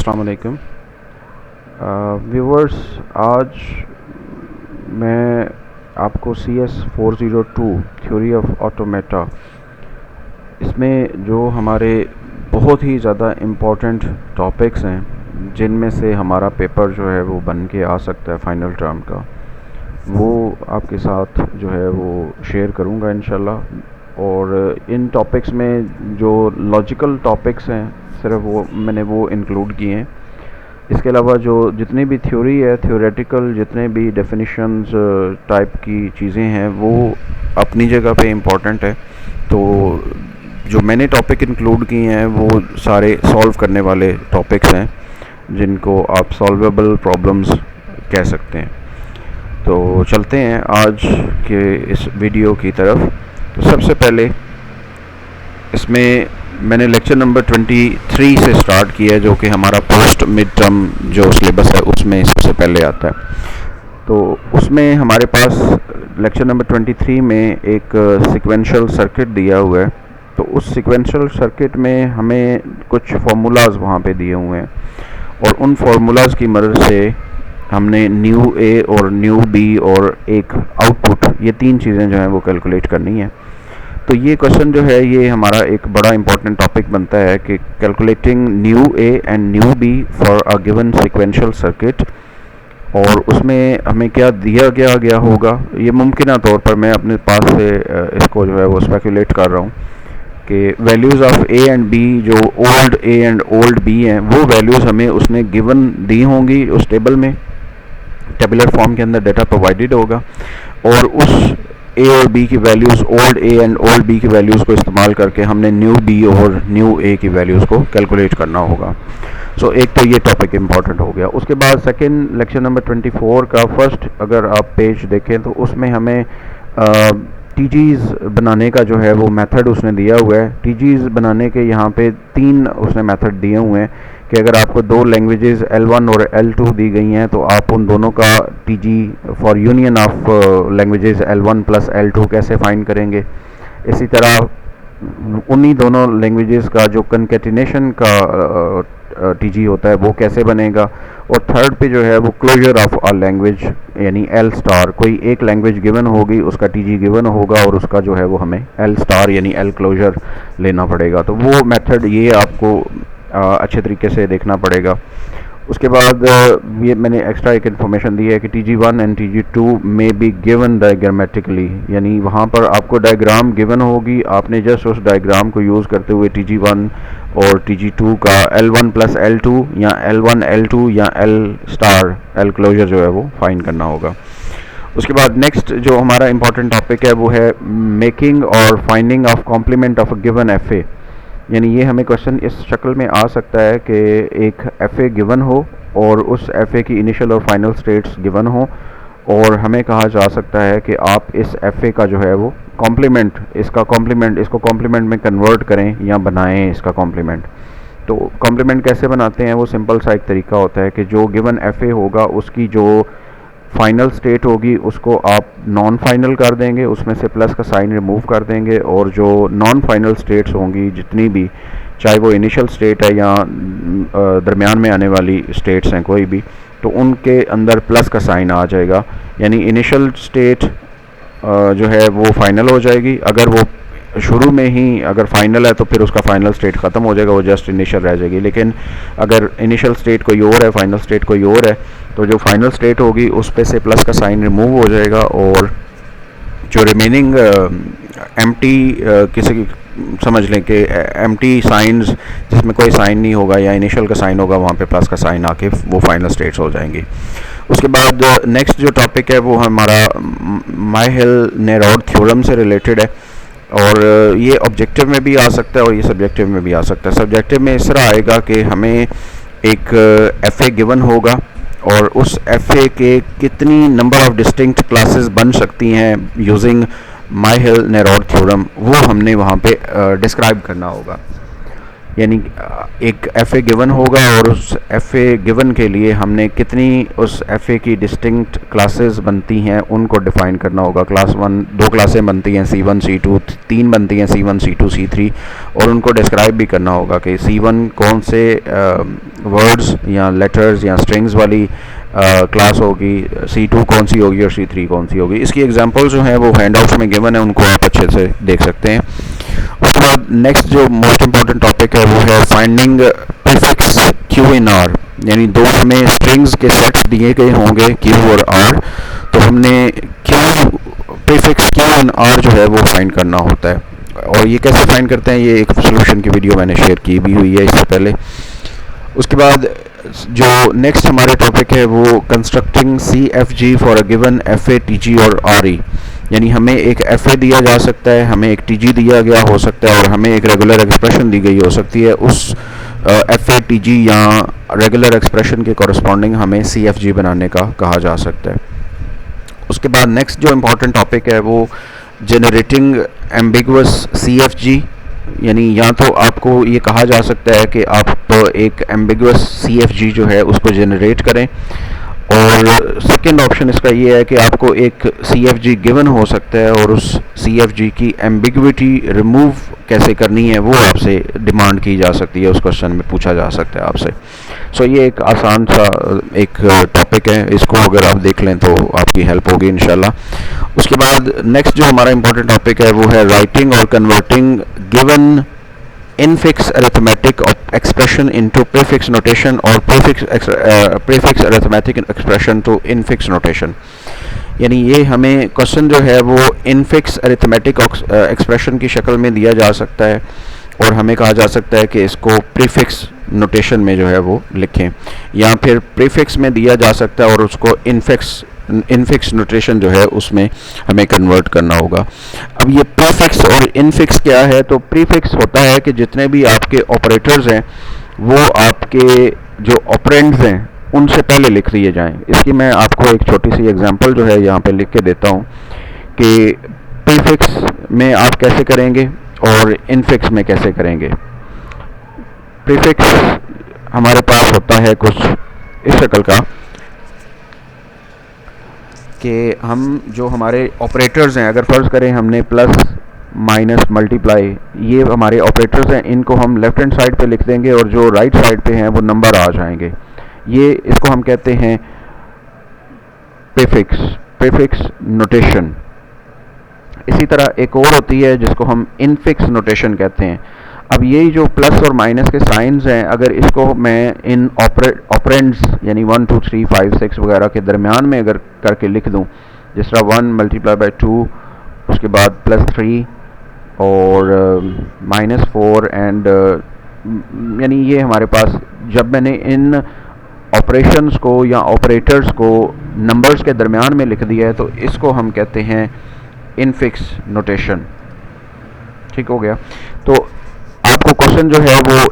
अस्सलाम वालेकुम व्यूवर्स। आज मैं आपको CS402 थ्योरी ऑफ ऑटोमेटा, इसमें जो हमारे बहुत ही ज़्यादा इम्पोर्टेंट टॉपिक्स हैं जिनमें से हमारा पेपर जो है वो बन के आ सकता है फाइनल टर्म का, वो आपके साथ जो है वो शेयर करूँगा इंशाल्लाह। और इन टॉपिक्स में जो लॉजिकल टॉपिक्स हैं सिर्फ वो मैंने वो इंक्लूड किए हैं। इसके अलावा जो जितनी भी थ्योरी है, थ्योरेटिकल जितने भी डेफिनेशंस टाइप की चीज़ें हैं वो अपनी जगह पे इम्पॉर्टेंट है। तो जो मैंने टॉपिक इंक्लूड किए हैं वो सारे सॉल्व करने वाले टॉपिक्स हैं जिनको आप सॉल्वेबल प्रॉब्लम्स कह सकते हैं। तो चलते हैं आज के इस वीडियो की तरफ। तो सबसे पहले इसमें मैंने लेक्चर नंबर 23 से स्टार्ट किया है, जो कि हमारा पोस्ट मिड टर्म जो सिलेबस है उसमें सबसे पहले आता है। तो उसमें हमारे पास लेक्चर नंबर 23 में एक सीक्वेंशियल सर्किट दिया हुआ है। तो उस सीक्वेंशियल सर्किट में हमें कुछ फार्मूलाज वहाँ पे दिए हुए हैं और उन फार्मूलाज की मदद से हमने न्यू ए और न्यू बी और एक आउटपुट, ये तीन चीज़ें जो हैं वो कैलकुलेट करनी है। तो ये क्वेश्चन जो है ये हमारा एक बड़ा इंपॉर्टेंट टॉपिक बनता है कि calculating new A and new B for a given sequential circuit. और उसमें हमें क्या दिया गया होगा, ये मुमकिन तौर पर मैं अपने पास से इसको जो है वो स्पेकुलेट कर रहा हूँ कि values of A and B, जो old A and old B हैं, वो वैल्यूज़ हमें उसने गिवन दी होंगी उस टेबल में, टेबुलर फॉर्म के अंदर डाटा प्रोवाइडेड होगा। और उस ए और बी की values, old A and old B की वैल्यूज़ को इस्तेमाल करके हमने न्यू बी और न्यू ए की वैल्यूज़ को कैलकुलेट करना होगा। सो एक तो ये टॉपिक इम्पॉर्टेंट हो गया। उसके बाद सेकंड लेक्चर नंबर 24 का फर्स्ट अगर आप पेज देखें तो उसमें हमें टीजीज़ बनाने का जो है वो मेथड उसने दिया हुआ है। टीजीज़ बनाने के यहाँ पे तीन उसने मेथड दिए हुए हैं कि अगर आपको दो लैंग्वेजेस L1 और L2 दी गई हैं तो आप उन दोनों का TG for union of languages L1 plus L2 कैसे फाइंड करेंगे। इसी तरह उन्हीं दोनों लैंग्वेजेस का जो कंकेटिनेशन का टीजी होता है वो कैसे बनेगा। और थर्ड पे जो है वो क्लोजर ऑफ अ लैंग्वेज यानी L स्टार, कोई एक लैंग्वेज गिवन होगी उसका टीजी गिवन होगा और उसका जो है वो हमें L स्टार यानी L क्लोजर लेना पड़ेगा। तो वो मेथड ये आपको अच्छे तरीके से देखना पड़ेगा। उसके बाद ये मैंने एक्स्ट्रा एक इन्फॉर्मेशन दी है कि TG1 एंड TG2 में बी गिवन डायग्रामेटिकली, यानी वहाँ पर आपको डायग्राम गिवन होगी, आपने जस्ट उस डायग्राम को यूज़ करते हुए TG1 और TG2 का L1 प्लस L2 या L1 L2 या L स्टार L क्लोजर जो है वो फाइंड करना होगा। उसके बाद नेक्स्ट जो हमारा इंपॉर्टेंट टॉपिक है वो है मेकिंग और finding of complement of a given FA। यानी ये हमें क्वेश्चन इस शक्ल में आ सकता है कि एक FA गिवन हो और उस FA की इनिशियल और फाइनल स्टेट्स गिवन हो और हमें कहा जा सकता है कि आप इस FA का जो है वो कॉम्प्लीमेंट, इसको कॉम्प्लीमेंट में कन्वर्ट करें या बनाएं इसका कॉम्प्लीमेंट। तो कॉम्प्लीमेंट कैसे बनाते हैं, वो सिंपल सा एक तरीका होता है कि जो गिवन FA होगा उसकी जो फाइनल स्टेट होगी उसको आप नॉन फाइनल कर देंगे, उसमें से प्लस का साइन रिमूव कर देंगे, और जो नॉन फाइनल स्टेट्स होंगी जितनी भी, चाहे वो इनिशियल स्टेट है या दरमियान में आने वाली स्टेट्स हैं कोई भी, तो उनके अंदर प्लस का साइन आ जाएगा। यानी इनिशियल स्टेट जो है वो फाइनल हो जाएगी। अगर वो शुरू में ही अगर फाइनल है तो फिर उसका फाइनल स्टेट ख़त्म हो जाएगा, वो जस्ट इनिशियल रह जाएगी। लेकिन अगर इनिशियल स्टेट कोई और है, फाइनल स्टेट कोई और है, तो जो फाइनल स्टेट होगी उस पे से प्लस का साइन रिमूव हो जाएगा और जो रिमेनिंग एम्प्टी किसी समझ लें कि एम्प्टी साइंस जिसमें कोई साइन नहीं होगा या इनिशियल का साइन होगा, वहाँ पे प्लस का साइन आके वो फाइनल स्टेट्स हो जाएंगी। उसके बाद नेक्स्ट जो टॉपिक है वो हमारा माइहेल-नेरौड थ्योरम से रिलेटेड है और ये ऑब्जेक्टिव में भी आ सकता है और ये सब्जेक्टिव में भी आ सकता है। सब्जेक्टिव में इस तरह आएगा कि हमें एक FA गिवन होगा और उस FA के कितनी नंबर ऑफ डिस्टिंक्ट क्लासेस बन सकती हैं यूजिंग माइहेल-नेरौड थ्योरम, वो हमने वहाँ पे डिस्क्राइब करना होगा। यानी एक एफ ए गिवन होगा और उस एफ ए गिवन के लिए हमने कितनी उस एफ ए की डिस्टिंक्ट क्लासेस बनती हैं उनको डिफ़ाइन करना होगा। क्लास वन, दो क्लासें बनती हैं C1 C2, तीन बनती हैं C1 C2 C3, और उनको डिस्क्राइब भी करना होगा कि C1 कौन से वर्ड्स या लेटर्स या स्ट्रिंग्स वाली क्लास होगी, C2 कौन सी होगी और C3 कौन सी होगी। इसकी एग्जांपल जो है वो हैंडआउट्स में गिवन है, उनको आप अच्छे से देख सकते हैं। उसके बाद नेक्स्ट जो मोस्ट इम्पॉर्टेंट टॉपिक है वो है फाइंडिंग प्रीफिक्स Q इन R, यानी दो हमें स्ट्रिंग्स के सेट्स दिए गए होंगे Q और R, तो हमने प्रीफिक्स Q इन R जो है वो फाइंड करना होता है। और ये कैसे फाइंड करते हैं, ये एक सोल्यूशन की वीडियो मैंने शेयर की भी हुई है इससे पहले। उसके बाद जो नेक्स्ट हमारे टॉपिक है वो constructing CFG for a given FA TG और RE, यानी हमें एक FA दिया जा सकता है, हमें एक TG दिया गया हो सकता है और हमें एक रेगुलर एक्सप्रेशन दी गई हो सकती है। उस FA TG या रेगुलर एक्सप्रेशन के कॉरस्पॉन्डिंग हमें CFG बनाने का कहा जा सकता है। उसके बाद नेक्स्ट जो इम्पोर्टेंट टॉपिक है वो जनरेटिंग एम्बिगुअस CFG, यानी या तो आपको ये कहा जा सकता है कि आप एक एम्बिगुअस CFG जो है उसको जनरेट करें, और सेकंड ऑप्शन इसका ये है कि आपको एक CFG गिवन हो सकता है और उस CFG की एम्बिग्विटी रिमूव कैसे करनी है वो आपसे डिमांड की जा सकती है, उस क्वेश्चन में पूछा जा सकता है आपसे। सो ये एक आसान सा एक टॉपिक है, इसको अगर आप देख लें तो आपकी हेल्प होगी इंशाल्लाह। उसके बाद नेक्स्ट जो हमारा इंपॉर्टेंट टॉपिक है वो है राइटिंग और converting given infix arithmetic expression into prefix notation और prefix arithmetic expression to infix notation, यानी ये हमें क्वेश्चन जो है वो infix arithmetic expression की शक्ल में दिया जा सकता है और हमें कहा जा सकता है कि इसको प्रीफिक्स नोटेशन में जो है वो लिखें, या फिर प्रीफिक्स में दिया जा सकता है और उसको इनफिक्स नोटेशन जो है उसमें हमें कन्वर्ट करना होगा। अब ये प्रीफिक्स और इनफिक्स क्या है, तो प्रीफिक्स होता है कि जितने भी आपके ऑपरेटर्स हैं वो आपके जो ऑपरेंड्स हैं उनसे पहले लिख दिए जाएं। इसकी मैं आपको एक छोटी सी एग्जांपल जो है यहाँ पे लिख के देता हूँ कि प्रीफिक्स में आप कैसे करेंगे और इनफिक्स में कैसे करेंगे। प्रीफिक्स हमारे पास होता है कुछ इस शक्ल का कि हम जो हमारे ऑपरेटर्स हैं, अगर फ़र्ज़ करें हमने प्लस माइनस मल्टीप्लाई, ये हमारे ऑपरेटर्स हैं, इनको हम लेफ़्ट हैंड साइड पे लिख देंगे और जो राइट साइड पे हैं वो नंबर आ जाएंगे। ये इसको हम कहते हैं प्रीफिक्स नोटेशन। इसी तरह एक और होती है जिसको हम इनफिक्स नोटेशन कहते हैं। अब ये जो प्लस और माइनस के साइंस हैं, अगर इसको मैं इन ऑपरेंड्स यानी 1 2 3 5 6 वगैरह के दरमियान में अगर करके लिख दूं, जिस तरह 1 मल्टीप्लाई बाई 2, उसके बाद +3 और -4 एंड यानी ये हमारे पास, जब मैंने इन ऑपरेशंस को या ऑपरेटर्स को नंबर्स के दरमियान में लिख दिया है तो इसको हम कहते हैं इनफिक्स नोटेशन। ठीक हो गया। तो आपको क्वेश्चन जो है वो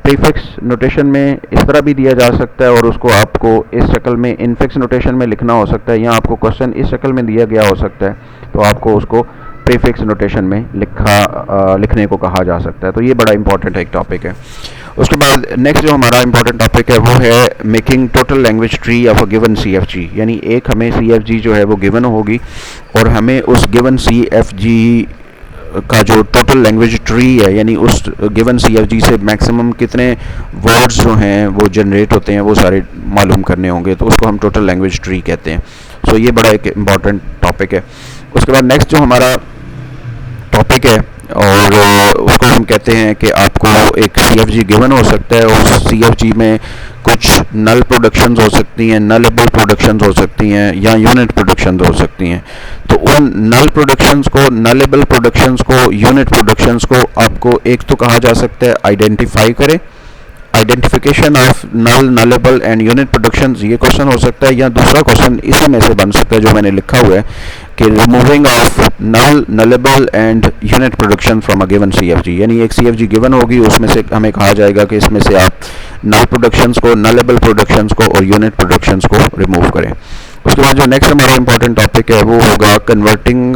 प्रीफिक्स नोटेशन में इस तरह भी दिया जा सकता है और उसको आपको इस शक्ल में इनफिक्स नोटेशन में लिखना हो सकता है, या आपको क्वेश्चन इस शक्ल में दिया गया हो सकता है तो आपको उसको प्रीफिक्स नोटेशन में लिखने को कहा जा सकता है। तो ये बड़ा इंपॉर्टेंट एक टॉपिक है। उसके बाद नेक्स्ट जो हमारा इंपॉर्टेंट टॉपिक है वो है making total language tree of a given CFG, यानी एक हमें CFG जो है वो गिवन होगी और हमें उस गिवन CFG का जो टोटल लैंग्वेज ट्री है, यानी उस गिवन CFG से मैक्सिमम कितने वर्ड्स जो हैं वो जनरेट होते हैं वो सारे मालूम करने होंगे, तो उसको हम टोटल लैंग्वेज ट्री कहते हैं। सो ये बड़ा एक इम्पॉर्टेंट टॉपिक है। उसके बाद नेक्स्ट जो हमारा टॉपिक है और उसको हम कहते हैं कि आपको एक CFG गिवन हो सकता है और उस CFG में कुछ नल प्रोडक्शंस हो सकती हैं, नलेबल प्रोडक्शंस हो सकती हैं या यूनिट प्रोडक्शंस हो सकती हैं। तो उन नल प्रोडक्शंस को, नलेबल प्रोडक्शंस को, यूनिट प्रोडक्शंस को आपको एक तो कहा जा सकता है आइडेंटिफाई करें, identification of null, nullable and unit productions, ये क्वेश्चन हो सकता है, या दूसरा क्वेश्चन इसी में से बन सकता है जो मैंने लिखा हुआ है कि removing of null, nullable and unit production from a given CFG, यानी एक CFG गिवन होगी उसमें से हमें कहा जाएगा कि इसमें से आप नल प्रोडक्शंस को, नलेबल प्रोडक्शंस को और यूनिट प्रोडक्शंस को रिमूव करें। उसके बाद जो नेक्स्ट हमारा इंपॉर्टेंट टॉपिक है वो होगा converting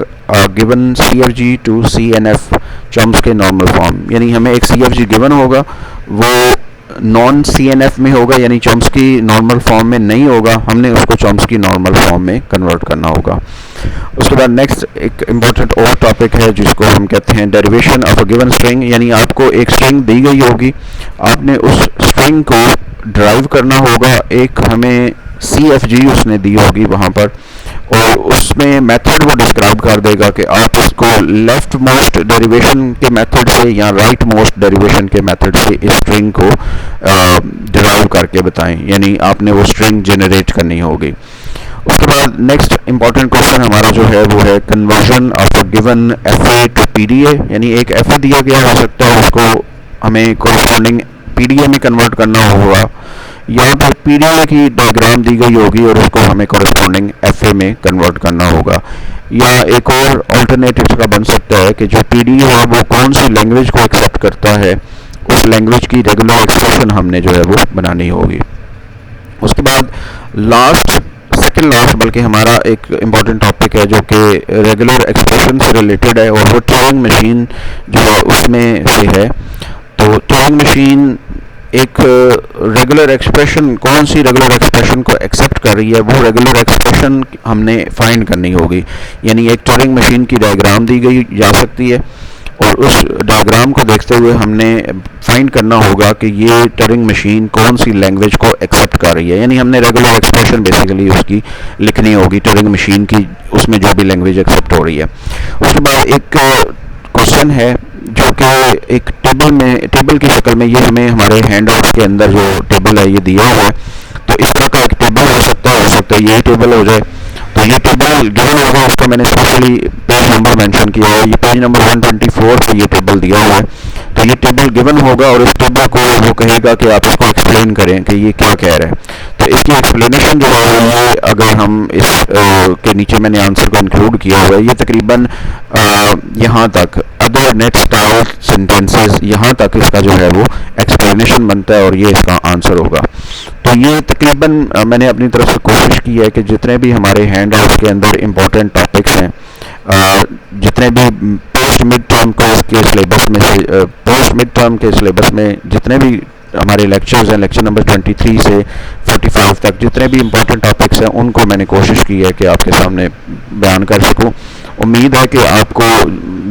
given CFG to CNF Chomsky के नॉर्मल फॉर्म, यानी हमें एक CFG गिवन होगा, वो नॉन CNF में होगा, यानी चम्स की नॉर्मल फॉर्म में नहीं होगा, हमने उसको चम्स की नॉर्मल फॉर्म में कन्वर्ट करना होगा। उसके बाद नेक्स्ट एक इम्पॉर्टेंट और टॉपिक है जिसको हम कहते हैं derivation of a given string, यानी आपको एक स्ट्रिंग दी गई होगी, आपने उस स्ट्रिंग को ड्राइव करना होगा, एक हमें CFG उसने दी होगी वहाँ पर, और उसमें मेथड वो डिस्क्राइब कर देगा कि आप इसको लेफ्ट मोस्ट डेरिवेशन के मेथड से या राइट मोस्ट डेरिवेशन के मेथड से इस स्ट्रिंग को डिराइव करके बताएं, यानी आपने वो स्ट्रिंग जनरेट करनी होगी। उसके बाद नेक्स्ट इंपॉर्टेंट क्वेश्चन हमारा जो है वो है conversion of a given FA to PDA, यानी एक FA दिया गया हो सकता है, उसको हमें कोरस्पॉन्डिंग PDA में कन्वर्ट करना होगा, यहाँ पर PDA की डायग्राम दी गई होगी और उसको हमें कोरस्पॉन्डिंग FA में कन्वर्ट करना होगा। या एक और अल्टरनेटिव का बन सकता है कि जो PDA है वो कौन सी लैंग्वेज को एक्सेप्ट करता है, उस लैंग्वेज की रेगुलर एक्सप्रेशन हमने जो है वो बनानी होगी। उसके बाद सेकंड लास्ट बल्कि हमारा एक इम्पॉर्टेंट टॉपिक है जो कि रेगुलर एक्सप्रेशन से रिलेटेड है, और वो ट्यूरिंग मशीन जो है उसमें से है। तो ट्यूरिंग मशीन एक रेगुलर एक्सप्रेशन, कौन सी रेगुलर एक्सप्रेशन को एक्सेप्ट कर रही है, वो रेगुलर एक्सप्रेशन हमने फाइंड करनी होगी, यानी एक ट्यूरिंग मशीन की डायग्राम दी गई जा सकती है और उस डायग्राम को देखते हुए हमने फाइंड करना होगा कि ये ट्यूरिंग मशीन कौन सी लैंग्वेज को एक्सेप्ट कर रही है, यानी हमने रेगुलर एक्सप्रेशन बेसिकली उसकी लिखनी होगी ट्यूरिंग मशीन की, उसमें जो भी लैंग्वेज एक्सेप्ट हो रही है। उसके बाद एक क्वेश्चन है जो कि एक टेबल की शक्ल में, ये हमें हमारे हैंडआउट्स के अंदर जो टेबल है ये दिया हुआ है, तो इस तरह का एक टेबल हो सकता है यही टेबल हो जाए। तो ये टेबल गिवन होगा, उसका मैंने स्पेशली पेज नंबर मेंशन किया है, ये पेज नंबर 124 पे ये टेबल दिया हुआ है। तो ये टेबल गिवन होगा और इस टेबल को वो कहेगा कि आप इसको एक्सप्लेन करें कि ये क्या कह रहा है। तो इसकी एक्सप्लेनेशन जो है ये, अगर हम इस के नीचे मैंने आंसर को इंक्लूड किया हुआ है, ये तकरीबन यहाँ तक अदर नेक्स्ट स्टाइल सेंटेंसेस, यहाँ तक इसका जो है वो एक्सप्लेनेशन बनता है और ये इसका आंसर होगा। तो ये तकरीबन मैंने अपनी तरफ से कोशिश की है कि जितने भी हमारे हैंड आउट्स के अंदर इम्पोर्टेंट टॉपिक्स हैं, जितने भी पोस्ट मिड टर्म के सिलेबस में से पोस्ट मिड टर्म के सिलेबस में जितने भी हमारे लेक्चर्स हैं, लेक्चर नंबर 23 से 45 तक जितने भी इम्पोर्टेंट टॉपिक्स हैं, उनको मैंने कोशिश की है कि आपके सामने बयान कर सकूं। उम्मीद है कि आपको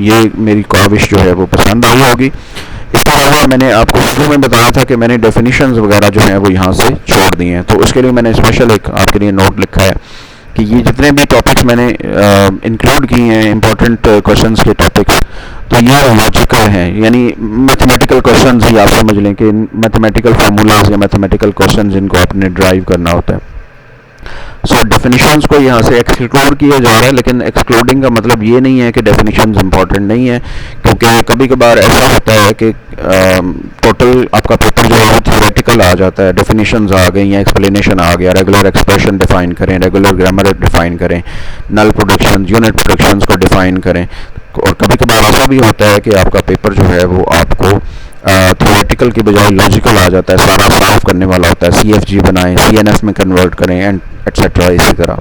ये मेरी काविश जो है वो पसंद आई होगी। इसके अलावा मैंने आपको शुरू में बताया था कि मैंने डेफिनेशंस वगैरह जो हैं वो यहाँ से छोड़ दिए हैं, तो उसके लिए मैंने स्पेशल एक आपके लिए नोट लिखा है कि ये जितने भी टॉपिक्स मैंने इंक्लूड किए हैं इम्पोर्टेंट क्वेश्चंस के टॉपिक्स, तो ये लॉजिकल हैं, यानी मैथमेटिकल क्वेश्चंस ही आप समझ लें कि मैथमेटिकल फार्मूलाज या मैथमेटिकल क्वेश्चंस जिनको आपने ड्राइव करना होता है। सो डेफिनेशंस को यहाँ से एक्सक्लूड किया जा रहा है, लेकिन एक्सक्लूडिंग का मतलब ये नहीं है कि डेफिनेशंस इंपॉर्टेंट नहीं है, क्योंकि कभी कभार ऐसा होता है कि टोटल आपका पेपर जो है थ्योरेटिकल आ जाता है, डेफिनेशंस आ गई या एक्सप्लेनेशन आ गया, रेगुलर एक्सप्रेशन डिफाइन करें, रेगुलर ग्रामर डिफाइन करें, नल प्रोडक्शन, यूनिट प्रोडक्शंस को डिफाइन करें। और कभी कभार ऐसा भी होता है कि आपका पेपर जो है वो आपको थ्योरेटिकल की बजाय लॉजिकल आ जाता है, सारा सॉल्व करने वाला होता है, CFG बनाएं, CNF में कन्वर्ट करें एंड एटसेट्रा इसी तरह।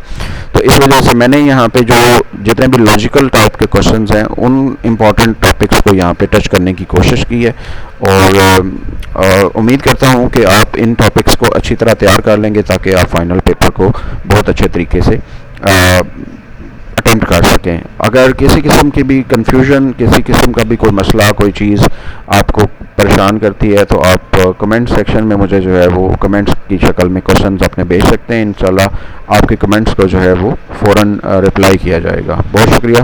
तो इस वजह से मैंने यहाँ पे जो जितने भी लॉजिकल टाइप के क्वेश्चंस हैं उन इम्पॉर्टेंट टॉपिक्स को यहाँ पे टच करने की कोशिश की है, और उम्मीद करता हूँ कि आप इन टॉपिक्स को अच्छी तरह तैयार कर लेंगे ताकि आप फाइनल पेपर को बहुत अच्छे तरीके से अटेम्प्ट कर सकें। अगर किसी किस्म की भी कंफ्यूजन, किसी किस्म का भी कोई मसला, कोई चीज़ आपको परेशान करती है तो आप कमेंट सेक्शन में मुझे जो है वो कमेंट्स की शक्ल में क्वेश्चंस अपने भेज सकते हैं। इंशाल्लाह आपके कमेंट्स को जो है वो फ़ौरन रिप्लाई किया जाएगा। बहुत शुक्रिया।